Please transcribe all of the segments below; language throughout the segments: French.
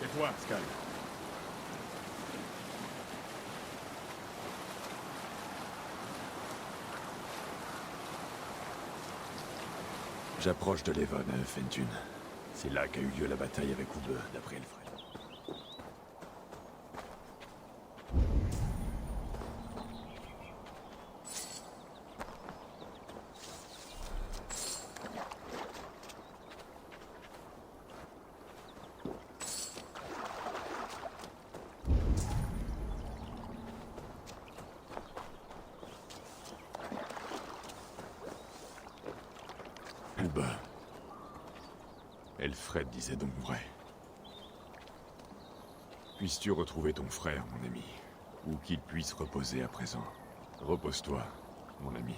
Et toi, Sky? J'approche de Levon, Fentune. C'est là qu'a eu lieu la bataille avec Ube, d'après Elfred. Ube. Elfred disait donc vrai. Puisses-tu retrouver ton frère, mon ami, ou qu'il puisse reposer à présent. Repose-toi, mon ami.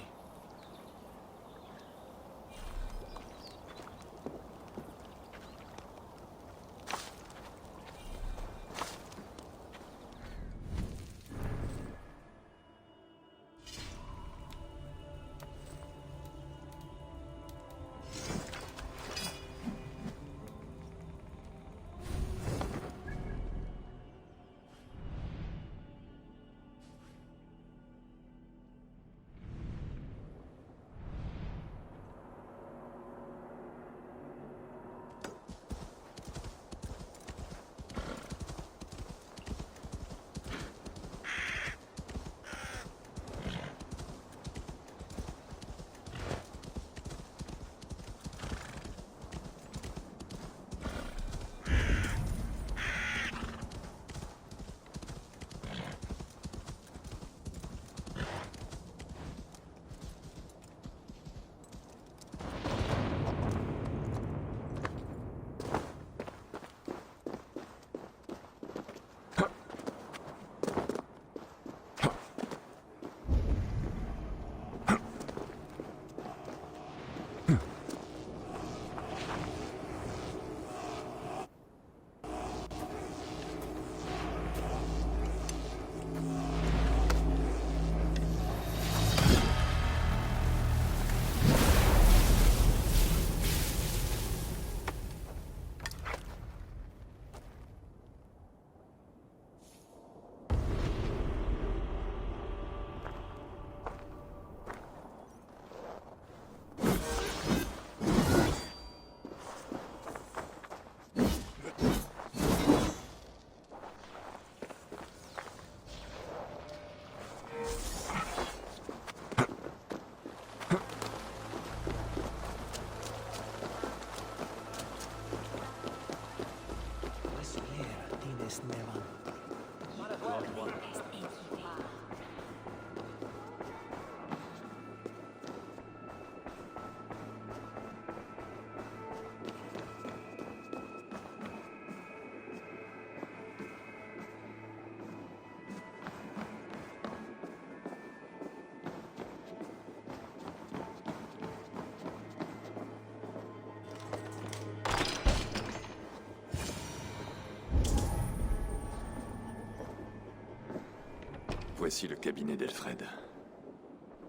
Voici le cabinet d'Elfred.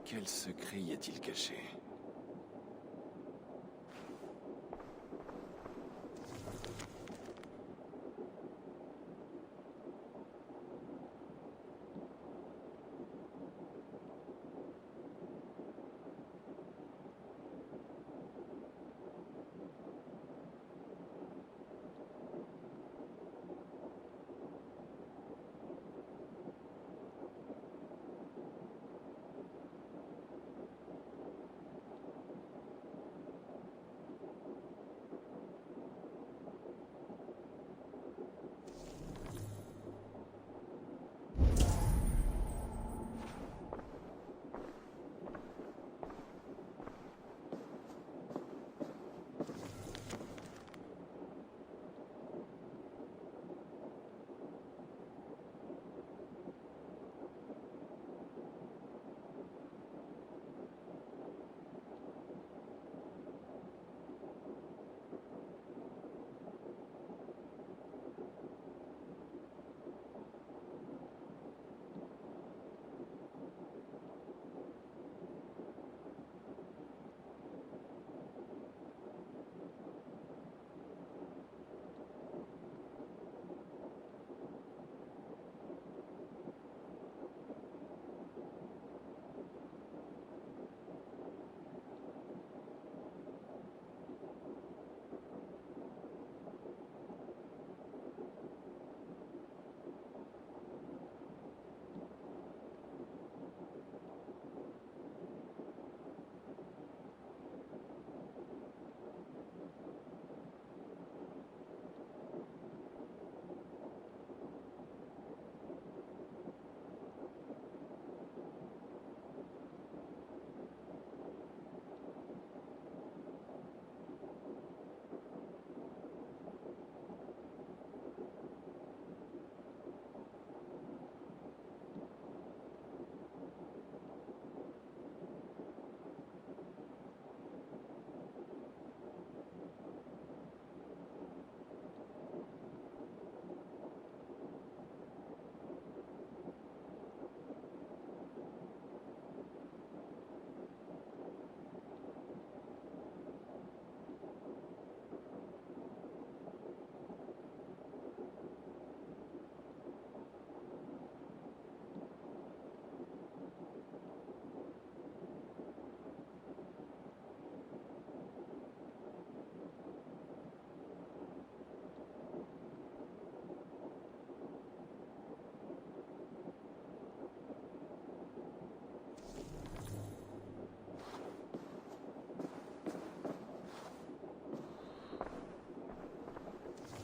Quel secret y a-t-il caché?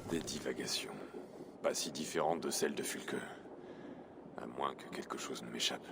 Des divagations. Pas si différentes de celles de Fulke. À moins que quelque chose ne m'échappe.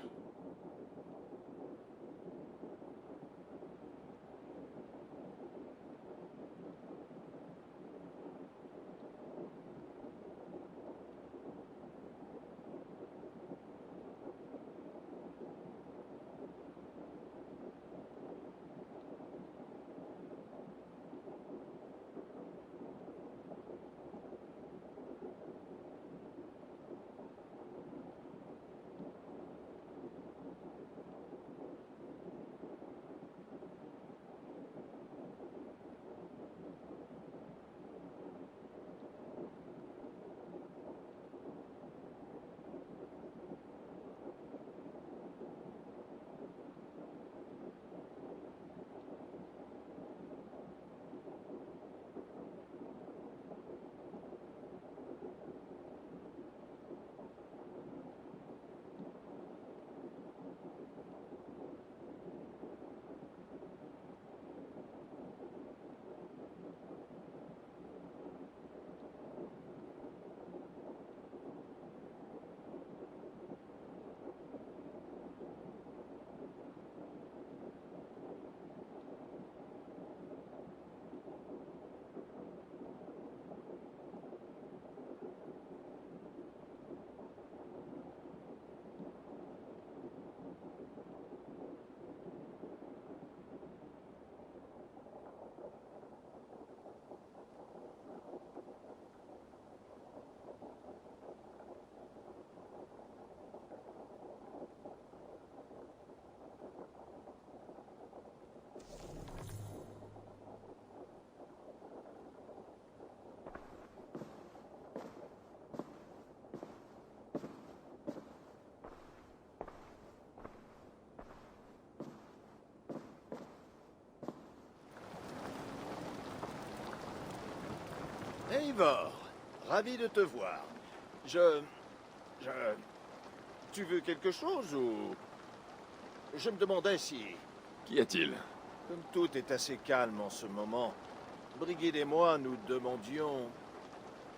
Eivor, ravi de te voir. Je... Tu veux quelque chose ou... Je me demandais si, Qu'y a-t-il? comme tout est assez calme en ce moment, Brigid et moi nous demandions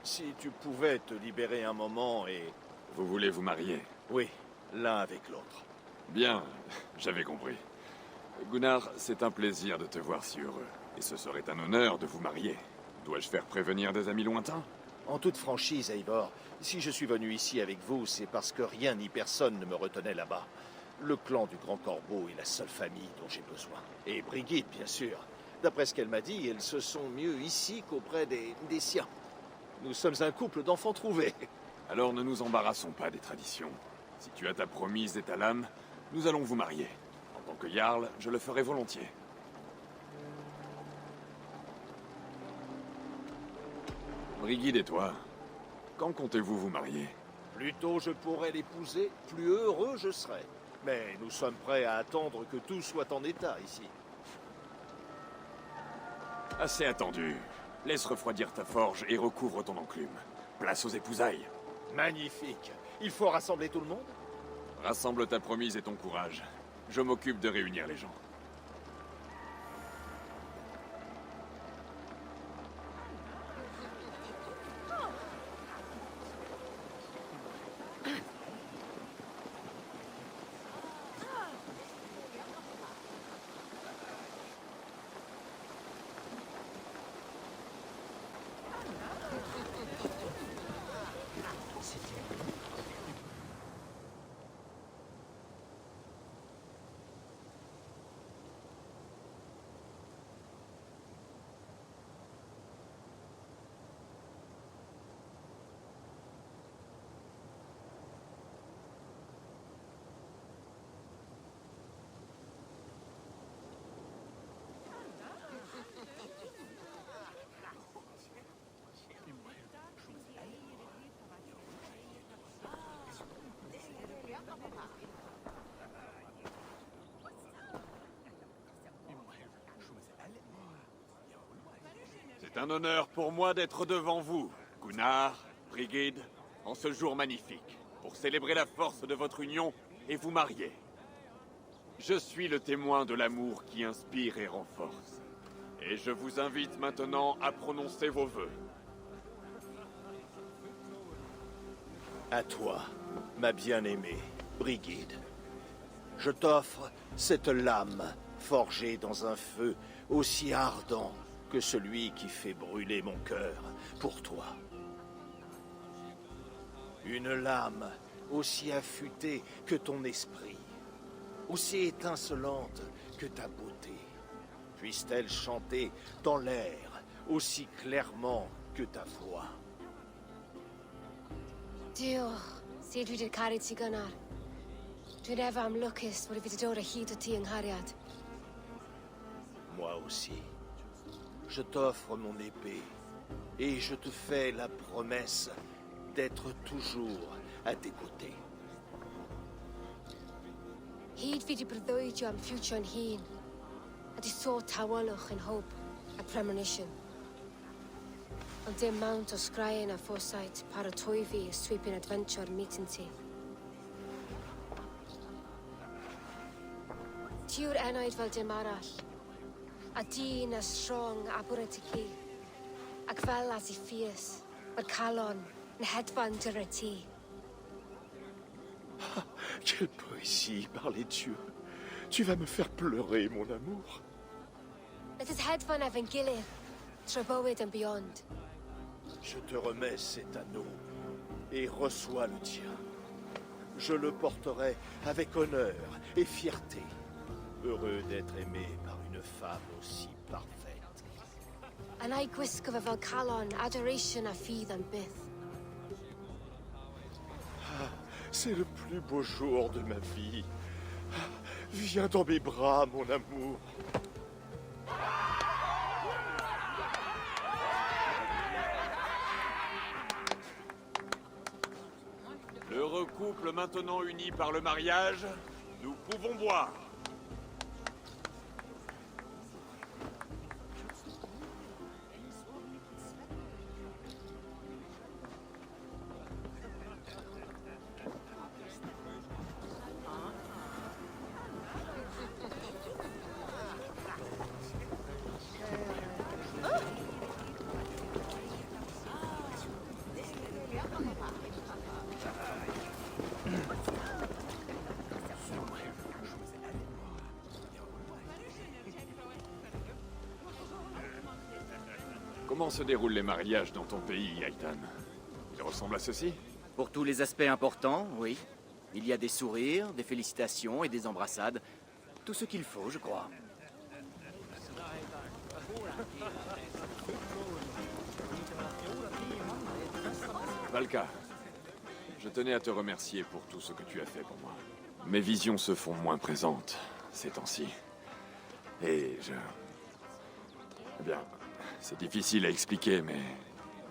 si tu pouvais te libérer un moment et... Vous voulez vous marier? Oui, l'un avec l'autre. Bien, j'avais compris. Gunnar, c'est un plaisir de te voir si heureux. Et ce serait un honneur de vous marier. Dois-je faire prévenir des amis lointains? En toute franchise, Eivor, si je suis venu ici avec vous, c'est parce que rien ni personne ne me retenait là-bas. Le clan du Grand Corbeau est la seule famille dont j'ai besoin. Et Brigid, bien sûr. D'après ce qu'elle m'a dit, elles se sont mieux ici qu'auprès des siens. Nous sommes un couple d'enfants trouvés. Alors ne nous embarrassons pas des traditions. Si tu as ta promise et ta lame, nous allons vous marier. En tant que Jarl, je le ferai volontiers. Brigid et toi, quand comptez-vous vous marier? Plus tôt je pourrai l'épouser, plus heureux je serai. Mais nous sommes prêts à attendre que tout soit en état ici. Assez attendu. Laisse refroidir ta forge et recouvre ton enclume. Place aux épousailles. Magnifique. Il faut rassembler tout le monde? Rassemble ta promise et ton courage. Je m'occupe de réunir les gens. C'est un honneur pour moi d'être devant vous, Gunnar, Brigid, en ce jour magnifique, pour célébrer la force de votre union et vous marier. Je suis le témoin de l'amour qui inspire et renforce. Et je vous invite maintenant à prononcer vos vœux. À toi, ma bien-aimée, Brigid. Je t'offre cette lame forgée dans un feu aussi ardent que celui qui fait brûler mon cœur pour toi. Une lame aussi affûtée que ton esprit, aussi étincelante que ta beauté. Puisse-t-elle chanter dans l'air aussi clairement que ta voix. Diolch, sut dwi 'di caru ti gynnar. Dwi'n efo am lwcus bod fi 'di dod o hyd o ti yng nghariad. Moi aussi. Je t'offre mon épée et je te fais la promesse d'être toujours à tes côtés. Hyd fi 'di breuddwydio am ffiwtio'n hun, a di sôn tawelwch yn hope a premonition. Ond dim mount o sgraen a foresight paratoi fi y sweeping adventure meeting ti. Ti yw'r enaid fel dim arall, a dyn as strong a bwyd y ci. Ac fel as I fierce, mae'r calon yn hedfan dyr y ti. Quelle poésie, par les dieux. Tu vas me faire pleurer, mon amour. Let us hedfan efo'n gilydd, trwy bywyd and beyond. Je te remets cet anneau et reçois le tien. Je le porterai avec honneur et fierté. Heureux d'être aimé par une femme aussi parfaite. A na I gwisgo fe fel calon, adoration a ffydd am byth. C'est le plus beau jour de ma vie. Viens dans mes bras, mon amour. L'heureux couple maintenant uni par le mariage, nous pouvons boire. Comment se déroulent les mariages dans ton pays, Aitan? Ils ressemblent à ceci? Pour tous les aspects importants, oui. Il y a des sourires, des félicitations et des embrassades. Tout ce qu'il faut, je crois. Valka, je tenais à te remercier pour tout ce que tu as fait pour moi. Mes visions se font moins présentes ces temps-ci. Et je... Eh bien, c'est difficile à expliquer, mais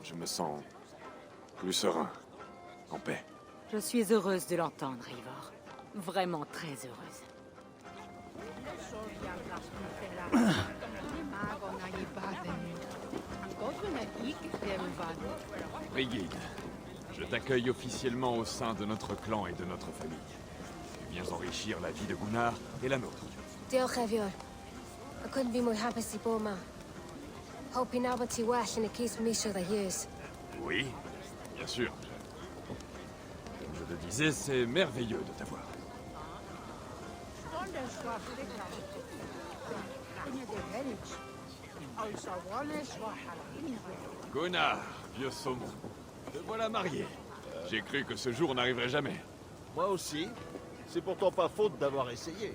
je me sens plus serein, en paix. Je suis heureuse de l'entendre, Eivor. Vraiment très heureuse. Brigid, je t'accueille officiellement au sein de notre clan et de notre famille. Tu viens enrichir la vie de Gunnar et la nôtre. Diolch Efior. I couldn't be mwy hapus I bod yma. Hope I nabod ti well yn y cys misoedd a years. Oui, bien sûr. Comme je le disais, c'est merveilleux de t'avoir. Gunnar, vieux saumon, te voilà marié. J'ai cru que ce jour n'arriverait jamais. Moi aussi. C'est pourtant pas faute d'avoir essayé.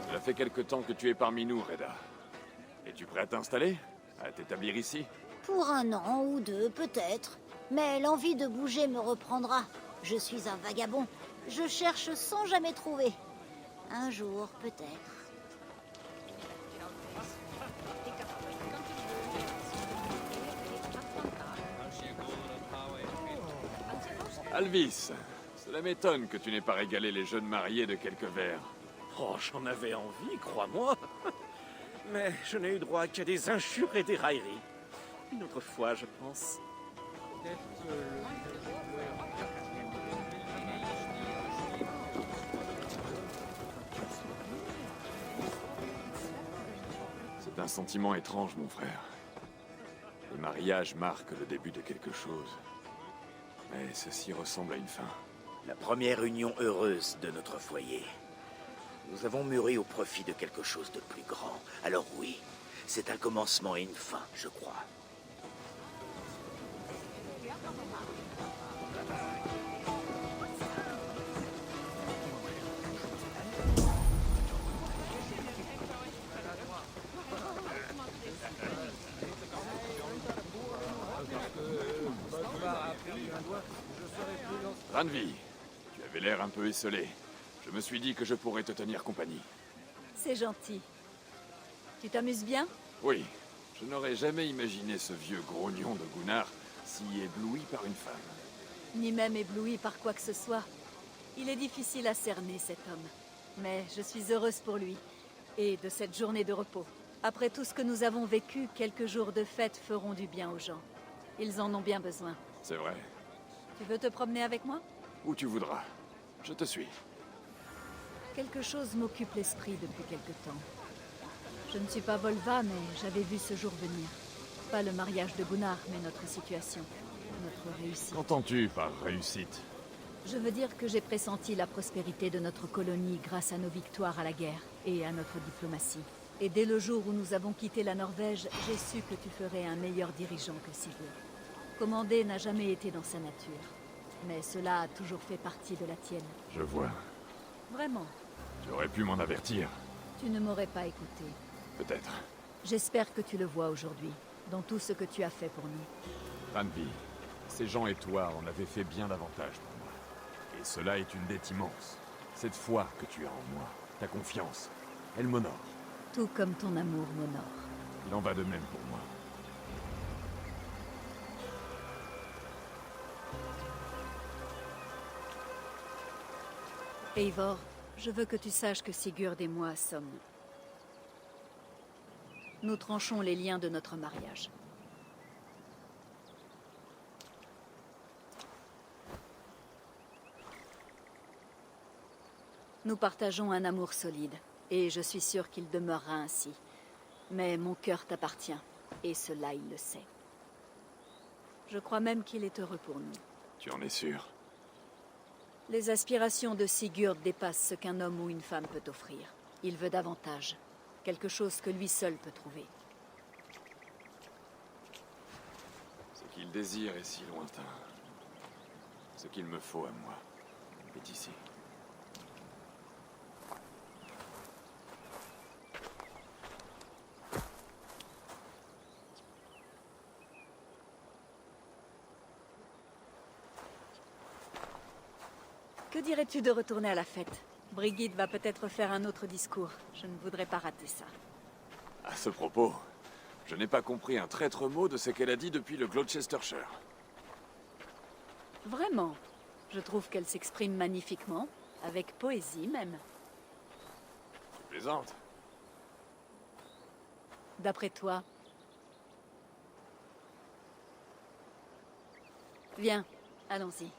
Cela fait quelque temps que tu es parmi nous, Reda. Es-tu prêt à t'installer? À t'établir ici? Pour un an ou deux, peut-être. Mais l'envie de bouger me reprendra. Je suis un vagabond. Je cherche sans jamais trouver. Un jour, peut-être. Alvis, cela m'étonne que tu n'aies pas régalé les jeunes mariés de quelques verres. Oh, j'en avais envie, crois-moi. Mais je n'ai eu droit qu'à des injures et des railleries. Une autre fois, je pense. un sentiment étrange, mon frère. Le mariage marque le début de quelque chose. Mais ceci ressemble à une fin. La première union heureuse de notre foyer. Nous avons mûri au profit de quelque chose de plus grand. Alors oui, c'est un commencement et une fin, je crois. Ranvi, tu avais l'air un peu esselé. Je me suis dit que je pourrais te tenir compagnie. C'est gentil. Tu t'amuses bien? Oui, je n'aurais jamais imaginé ce vieux grognon de Gunnar si ébloui par une femme. Ni même ébloui par quoi que ce soit. Il est difficile à cerner, cet homme. Mais je suis heureuse pour lui. Et de cette journée de repos. Après tout ce que nous avons vécu, quelques jours de fête feront du bien aux gens. Ils en ont bien besoin. C'est vrai. Tu veux te promener avec moi? Où tu voudras. Je te suis. Quelque chose m'occupe l'esprit depuis quelque temps. Je ne suis pas Volva, mais j'avais vu ce jour venir. Pas le mariage de Gunnar, mais notre situation. Notre réussite. Qu'entends-tu par réussite? Je veux dire que j'ai pressenti la prospérité de notre colonie grâce à nos victoires à la guerre et à notre diplomatie. Et dès le jour où nous avons quitté la Norvège, j'ai su que tu ferais un meilleur dirigeant que Sigurd. Commander n'a jamais été dans sa nature. Mais cela a toujours fait partie de la tienne. Je vois. Vraiment. Tu aurais pu m'en avertir. Tu ne m'aurais pas écouté. Peut-être. J'espère que tu le vois aujourd'hui, dans tout ce que tu as fait pour nous. Ranvi, ces gens et toi en avez fait bien davantage pour moi. Et cela est une dette immense. Cette foi que tu as en moi, ta confiance, elle m'honore. Tout comme ton amour m'honore. Il en va de même pour moi. Eivor, je veux que tu saches que Sigurd et moi sommes... Nous tranchons les liens de notre mariage. Nous partageons un amour solide, et je suis sûre qu'il demeurera ainsi. Mais mon cœur t'appartient, et cela il le sait. Je crois même qu'il est heureux pour nous. Tu en es sûr? Les aspirations de Sigurd dépassent ce qu'un homme ou une femme peut offrir. Il veut davantage. Quelque chose que lui seul peut trouver. Ce qu'il désire est si lointain. Ce qu'il me faut à moi est ici. Que dirais-tu de retourner à la fête? Brigitte va peut-être faire un autre discours. Je ne voudrais pas rater ça. À ce propos, je n'ai pas compris un traître mot de ce qu'elle a dit depuis le Gloucestershire. Vraiment. Je trouve qu'elle s'exprime magnifiquement, avec poésie même. Tu plaisantes? D'après toi. Viens, allons-y.